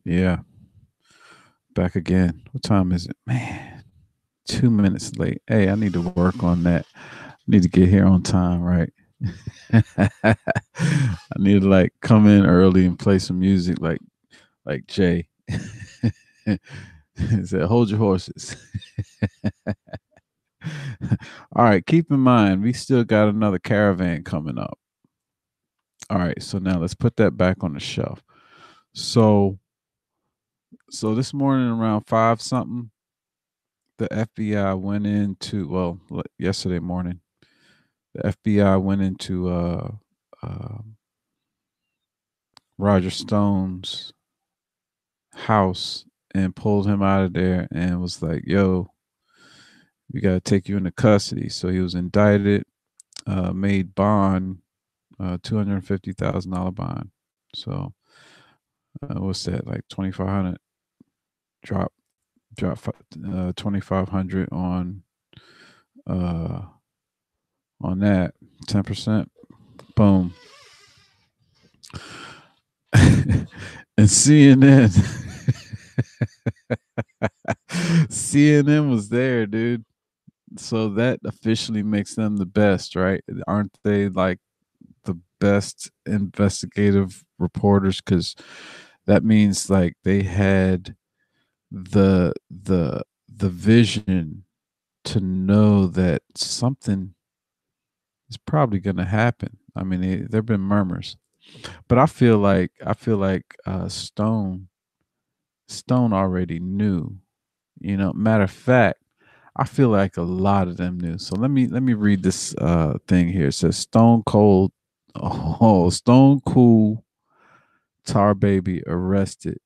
Yeah, back again. What time is it? Man, 2 minutes late. Hey, I need to work on that. I need to get here on time, right? I need to like come in early and play some music like Jay. He said, hold your horses. All right, keep in mind we still got another caravan coming up. All right, so now let's put that back on the shelf. So so this morning around five something, the FBI went into yesterday morning, the FBI went into uh, Roger Stone's house and pulled him out of there and was like, "Yo, we got to take you into custody." So he was indicted, made bond, $250,000 bond. So what's that, like 2,500? Drop drop 2,500 uh on that 10%. Boom. And CNN CNN was there, dude. So that officially makes them the best, right? Aren't they like the best investigative reporters? Because that means like they had the vision to know that something is probably going to happen. I mean, there've been murmurs, but I feel like Stone already knew. Matter of fact, I feel like a lot of them knew. So let me read this thing here. It says Stone Cold, oh Stone Cool Tar Baby arrested,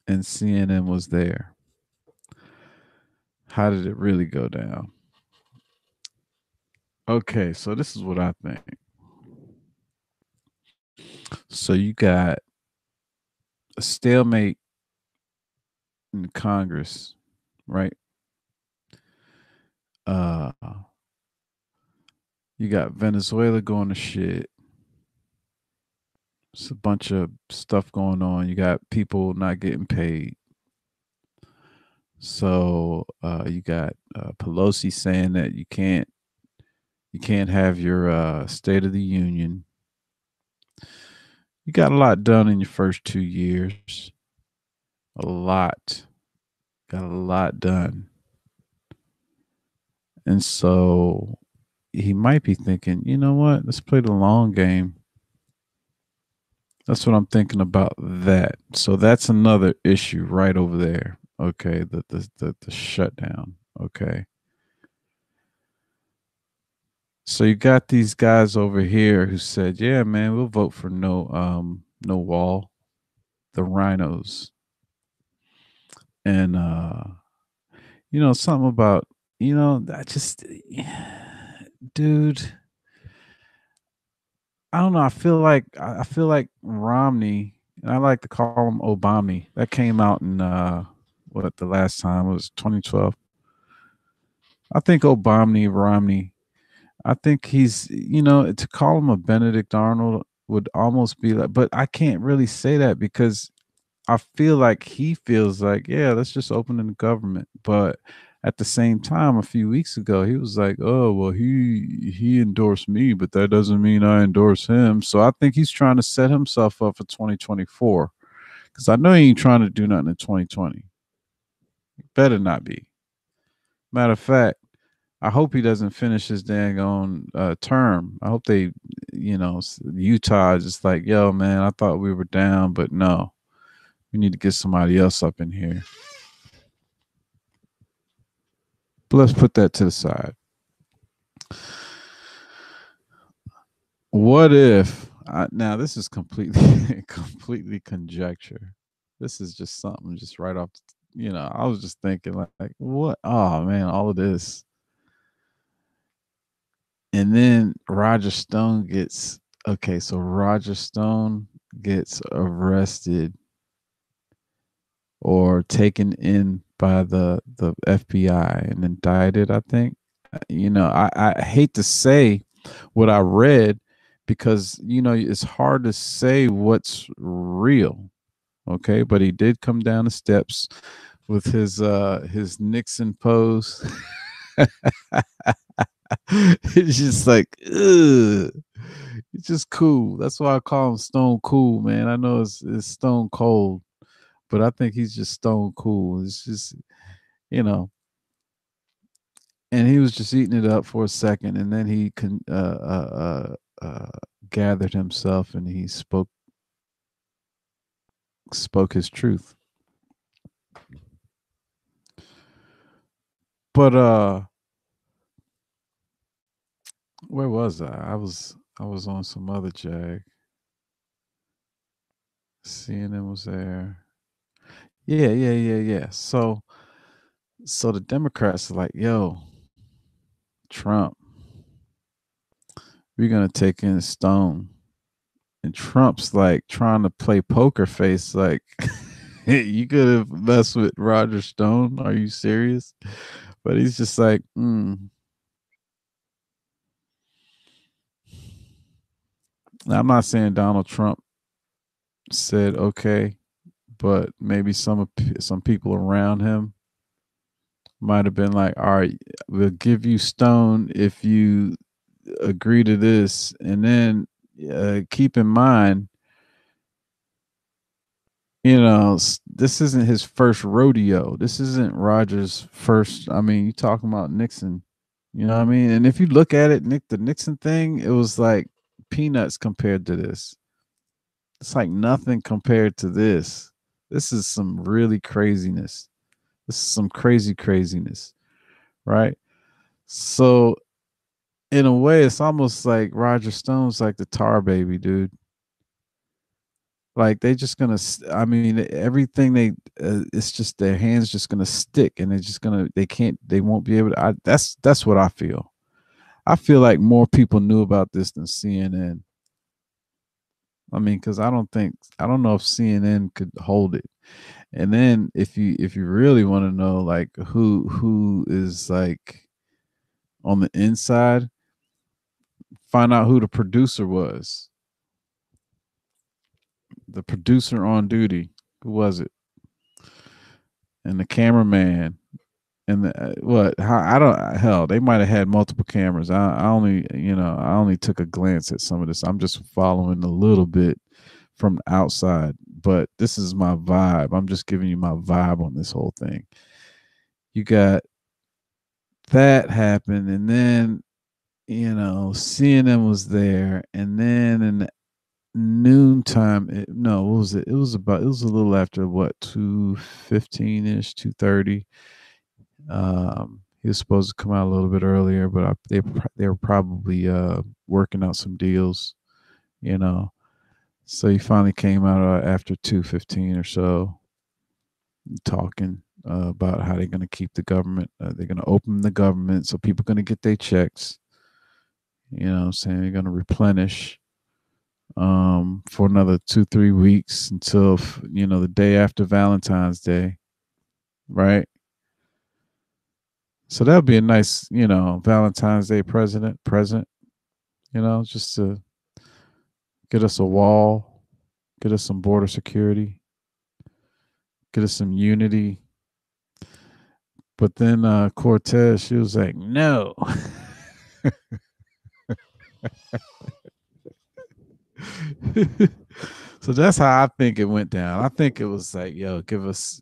and CNN was there. How did it really go down? Okay, so this is what I think. So you got a stalemate in Congress, right? Uh, you got Venezuela going to shit. It's a bunch of stuff going on. You got people not getting paid. So you got Pelosi saying that you can't have your State of the Union. You got a lot done in your first 2 years. A lot. Got a lot done. And so he might be thinking, you know what? Let's play the long game. That's what I'm thinking about that. So that's another issue right over there. Okay, the shutdown. Okay. So you got these guys over here who said, "Yeah, man, we'll vote for no wall, the rhinos." And something about, I just dude, I don't know, I feel like Romney, and I like to call him Obama. That came out in what the last time was 2012. I think Obama Romney, I think he's, to call him a Benedict Arnold would almost be like, but I can't really say that because I feel like he feels like, yeah, let's just open in the government. But at the same time, a few weeks ago, he was like, oh, well, he endorsed me, but that doesn't mean I endorse him. So I think he's trying to set himself up for 2024 because I know he ain't trying to do nothing in 2020. Better not be. Matter of fact, I hope he doesn't finish his dang on term. I hope Utah is just like, yo, man, I thought we were down, but no, we need to get somebody else up in here. But let's put that to the side. What if now this is completely completely conjecture. This is just something just right off. I was just thinking like what? Oh man, all of this, and then Roger Stone gets okay. So Roger Stone gets arrested or taken in by the FBI and indicted. I think. I hate to say what I read because it's hard to say what's real. Okay, but he did come down the steps with his Nixon pose. It's just like, ugh. It's just cool. That's why I call him Stone Cool, man. I know it's Stone Cold, but I think he's just Stone Cool. It's just, you know, and he was just eating it up for a second, and then he gathered himself and he spoke his truth. But where was I? I was on some other jag. CNN was there. Yeah, yeah, yeah, yeah. So the Democrats are like, yo, Trump, we're gonna take in Stone. And Trump's like trying to play poker face, like, you could have messed with Roger Stone. Are you serious? But he's just like, I'm not saying Donald Trump said okay, but maybe some people around him might have been like, all right, we'll give you Stone if you agree to this, and then keep in mind, this isn't his first rodeo. This isn't Rogers' first. I mean, you talking about Nixon, you know what I mean? And if you look at it, the Nixon thing, it was like peanuts compared to this. It's like nothing compared to this. This is some really craziness. This is some crazy craziness, right? So in a way, it's almost like Roger Stone's like the tar baby, dude. Like they just gonna, I mean, everything it's just their hands just gonna stick, and they're just gonna, they won't be able to. That's what I feel. I feel like more people knew about this than CNN. I mean, because I don't know if CNN could hold it. And then if you really want to know like who is like on the inside, find out who the producer was. The producer on duty. Who was it? And the cameraman and what? How, I don't. Hell, they might have had multiple cameras. I only took a glance at some of this. I'm just following a little bit from the outside, but this is my vibe. I'm just giving you my vibe on this whole thing. You got that happened, and then CNN was there, and then in the noontime, no, what was it? It was a little after what 2:15 ish, 2:30. He was supposed to come out a little bit earlier, but they were probably working out some deals, you know. So he finally came out after 2:15 or so, talking about how they're going to keep the government. They're going to open the government, so people are going to get their checks. You know what I'm saying? They're going to replenish for another 2-3 weeks until the day after Valentine's Day, right? So that'll be a nice, Valentine's Day present, just to get us a wall, get us some border security, get us some unity. But then Cortez, she was like, no. So that's how I think it went down. I think it was like, yo, give us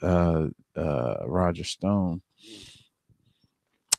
Roger Stone.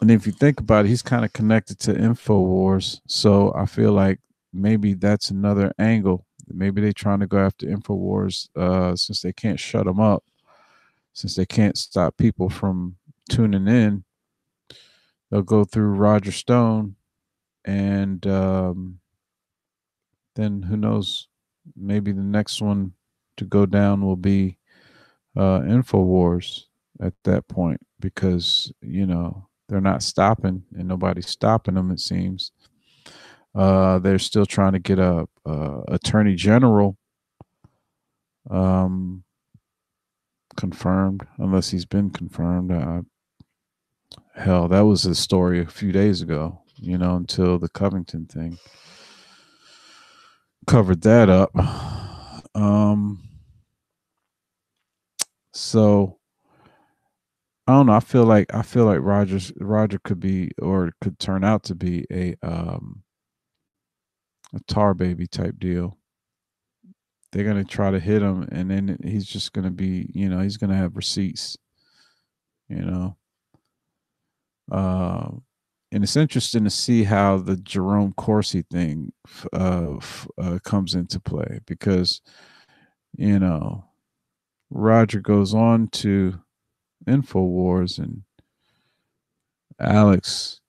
And if you think about it, he's kind of connected to InfoWars. So I feel like maybe that's another angle. Maybe they're trying to go after InfoWars since they can't shut them up, since they can't stop people from tuning in. They'll go through Roger Stone, and then who knows? Maybe the next one to go down will be InfoWars at that point, because they're not stopping and nobody's stopping them. It seems they're still trying to get a attorney general um, confirmed, unless he's been confirmed. Hell, that was a story a few days ago. Until the Covington thing. covered that up. Um, so I don't know. I feel like Roger could be or could turn out to be a tar baby type deal. They're gonna try to hit him, and then he's just gonna be, he's gonna have receipts, you know. Uh, and it's interesting to see how the Jerome Corsi thing comes into play because you know Roger goes on to Infowars, and Alex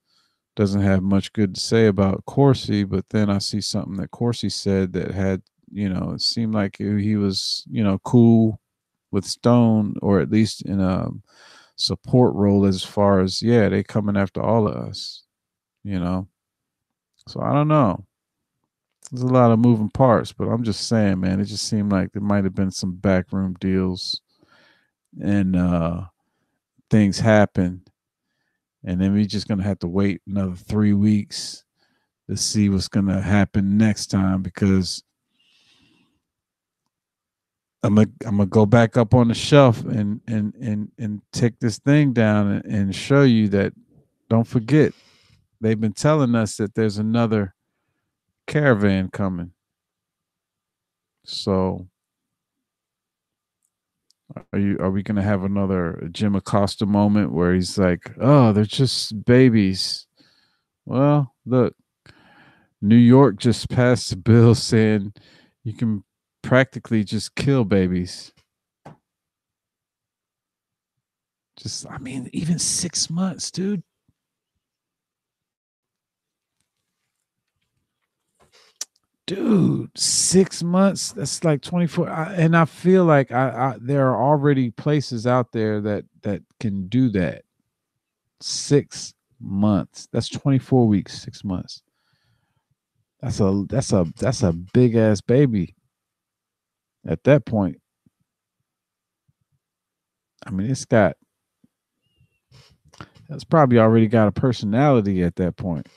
doesn't have much good to say about Corsi, but then I see something that Corsi said that had, it seemed like he was, cool with Stone, or at least in a support role as far as, yeah, they coming after all of us, you know. So I don't know. There's a lot of moving parts, but I'm just saying, man, it just seemed like there might have been some backroom deals and things happened, and then we just gonna have to wait another 3 weeks to see what's gonna happen next time because I'm gonna go back up on the shelf and take this thing down and show you that. Don't forget, they've been telling us that there's another caravan coming. So are we gonna have another Jim Acosta moment where he's like, "Oh, they're just babies"? Well, look, New York just passed a bill saying you can practically just kill babies. Just, I mean, even 6 months, dude. Dude, 6 months. That's like 24. And I feel like there are already places out there that can do that. 6 months. That's 24 weeks. 6 months. That's a big ass baby. At that point, I mean, that's probably already got a personality at that point.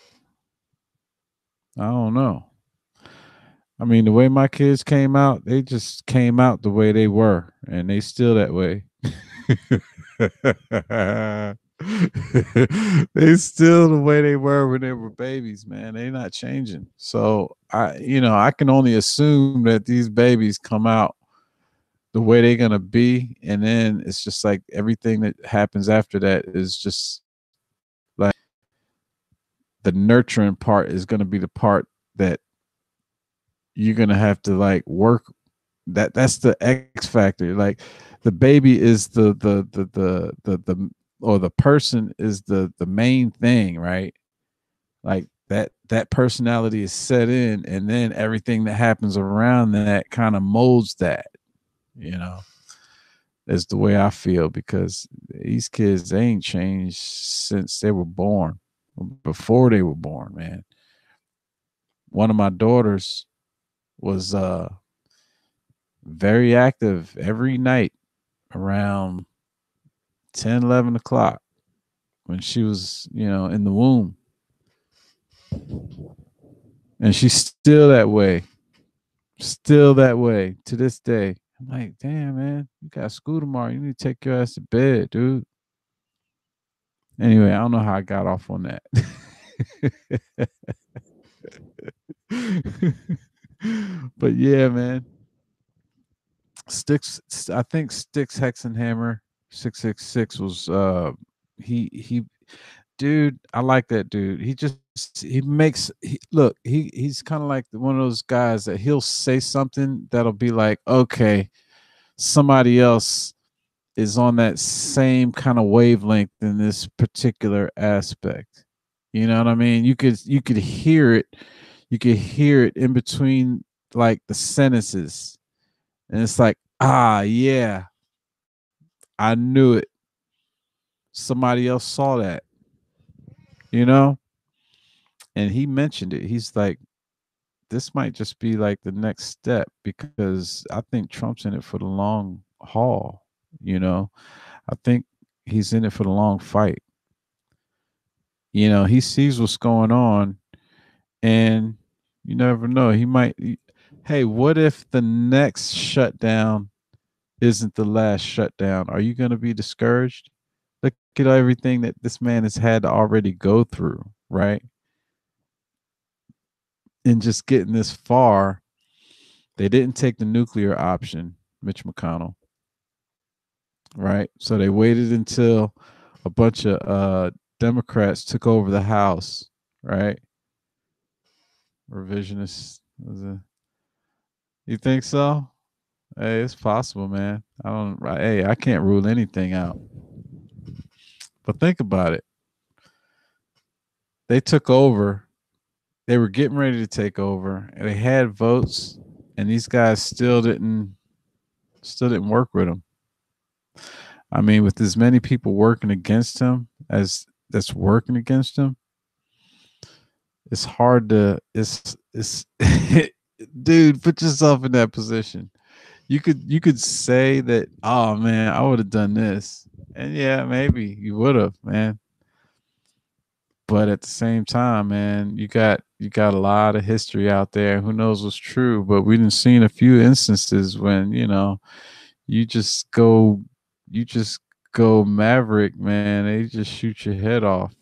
I don't know. I mean, the way my kids came out, they just came out the way they were, and they still that way. They still the way they were when they were babies, man. They not changing. So I can only assume that these babies come out the way they're gonna be, and then it's just like everything that happens after that is just like the nurturing part is gonna be the part that you're gonna have to like work. That's the X factor. Like the baby is the or the person is the main thing, right? Like that personality is set in, and then everything that happens around that kind of molds that, you know. Is the way I feel because these kids they ain't changed since they were born, before they were born, man. One of my daughters was very active every night around 10, 11 o'clock when she was, in the womb. And she's still that way to this day. I'm like, damn, man, you got school tomorrow. You need to take your ass to bed, dude. Anyway, I don't know how I got off on that. But yeah, man. Sticks, I think Sticks Hexenhammer 666 was he dude, I like that dude. He makes look, he's kind of like one of those guys that he'll say something that'll be like, okay, somebody else is on that same kind of wavelength in this particular aspect. You know what I mean? You could hear it. You could hear it in between like the sentences. And it's like, ah, yeah, I knew it. Somebody else saw that, you know? And he mentioned it. He's like, this might just be like the next step because I think Trump's in it for the long haul, you know? I think he's in it for the long fight. He sees what's going on, and you never know. He might. hey, what if the next shutdown isn't the last shutdown? Are you going to be discouraged? Look at everything that this man has had to already go through, right? And just getting this far, they didn't take the nuclear option, Mitch McConnell, right? So they waited until a bunch of Democrats took over the House, right? Revisionist. You think so? Hey, it's possible, man. I don't. Hey, I can't rule anything out. But think about it. They took over. They were getting ready to take over, and they had votes, and these guys still didn't work with them. I mean, with as many people working against him as that's working against him, it's hard to. It's dude, put yourself in that position. You could say that, oh man, I would have done this, and yeah, maybe you would have, man. But at the same time, man, you got a lot of history out there. Who knows what's true? But we didn't seen a few instances when you just go you just go maverick, man. They just shoot your head off.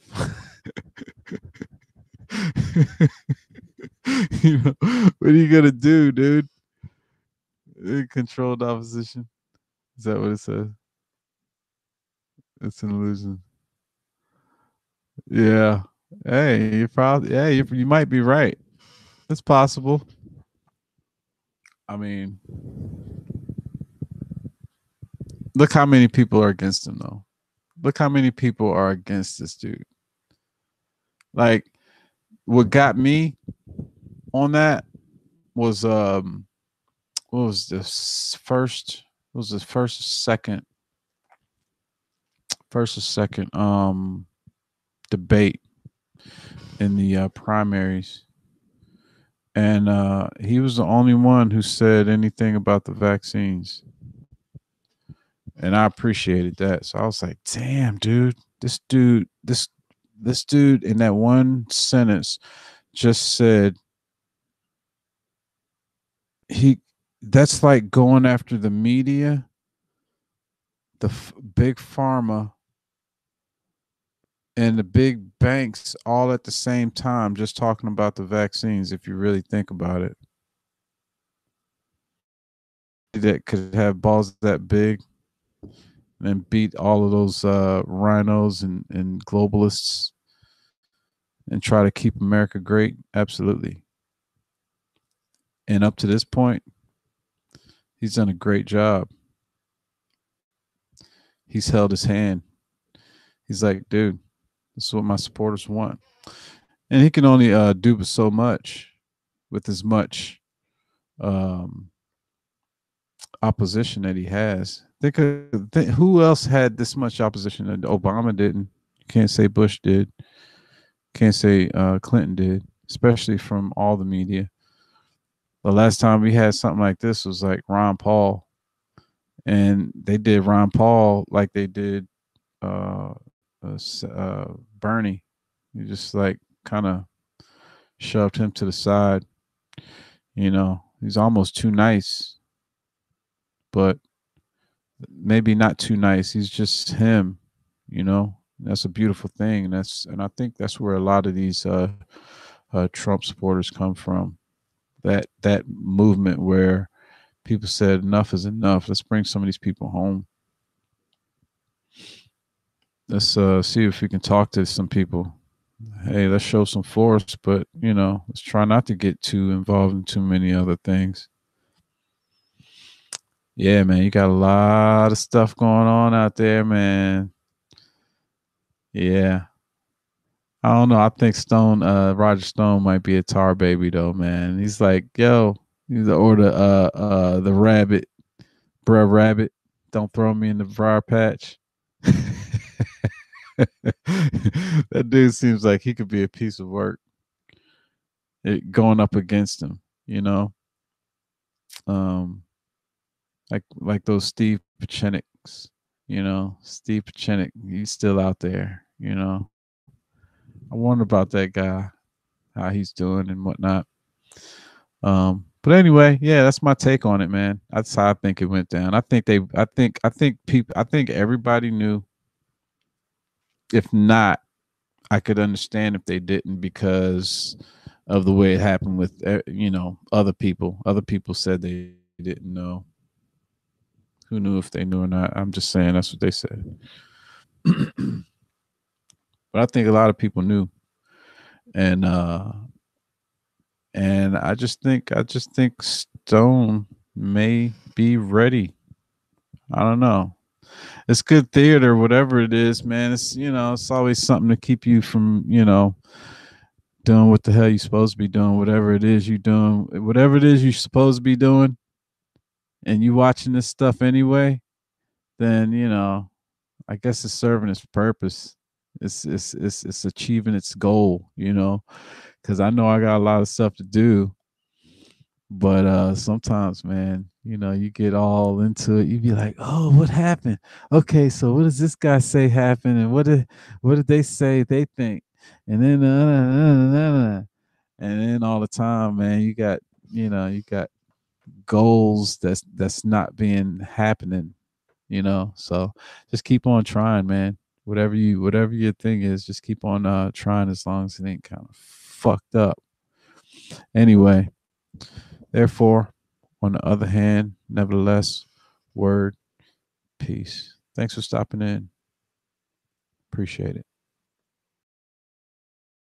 What are you gonna do, dude? Controlled opposition. Is that what it says? It's an illusion. Yeah. Hey, you probably you might be right. It's possible. I mean, look how many people are against him though. Look how many people are against this dude. Like what got me on that was what was this first what was the first or second debate in the primaries, and he was the only one who said anything about the vaccines, and I appreciated that. So I was like, damn, dude, this dude in that one sentence just said he that's like going after the media, the big pharma, and the big banks all at the same time, just talking about the vaccines. If you really think about it, that could have balls that big and beat all of those rhinos and globalists and try to keep America great. Absolutely. And up to this point, he's done a great job. He's held his hand. He's like, dude, this is what my supporters want. And he can only do so much with as much um, opposition that he has. Who else had this much opposition? Obama didn't. You can't say Bush did. Can't say Clinton did, especially from all the media. The last time we had something like this was like Ron Paul, and they did Ron Paul like they did uh, Bernie. You just like kind of shoved him to the side. He's almost too nice, but maybe not too nice. He's just him. That's a beautiful thing, and I think that's where a lot of these Trump supporters come from. That movement where people said enough is enough. Let's bring some of these people home. Let's see if we can talk to some people. Hey, let's show some force, but let's try not to get too involved in too many other things. Yeah, man, you got a lot of stuff going on out there, man. Yeah. I don't know. I think Roger Stone might be a tar baby though, man. He's like, yo, he's the rabbit, bruh rabbit. Don't throw me in the briar patch. That dude seems like he could be a piece of work. Going up against him, um, like those Steve Pacheniks, Steve Pachenik, he's still out there, I wonder about that guy, how he's doing and whatnot. But anyway, yeah, that's my take on it, man. That's how I think it went down. I think everybody knew. If not, I could understand if they didn't because of the way it happened with other people. Other people said they didn't know. Who knew if they knew or not? I'm just saying that's what they said. But I think a lot of people knew, and I just think Stone may be ready. I don't know. It's good theater, whatever it is, man. It's always something to keep you from doing what the hell you supposed to be doing, whatever it is you doing, whatever it is you're supposed to be doing, and you watching this stuff anyway. Then I guess it's serving its purpose. It's achieving its goal. Because I know I got a lot of stuff to do, but sometimes, man, you get all into it. You be like, "Oh, what happened? Okay, so what does this guy say happened, and what did they say they think?" And then and then all the time, man, you got goals that's not being happening. So just keep on trying, man. Whatever your thing is, just keep on trying as long as it ain't kind of fucked up. Anyway, therefore, on the other hand, nevertheless, word, peace. Thanks for stopping in. Appreciate it.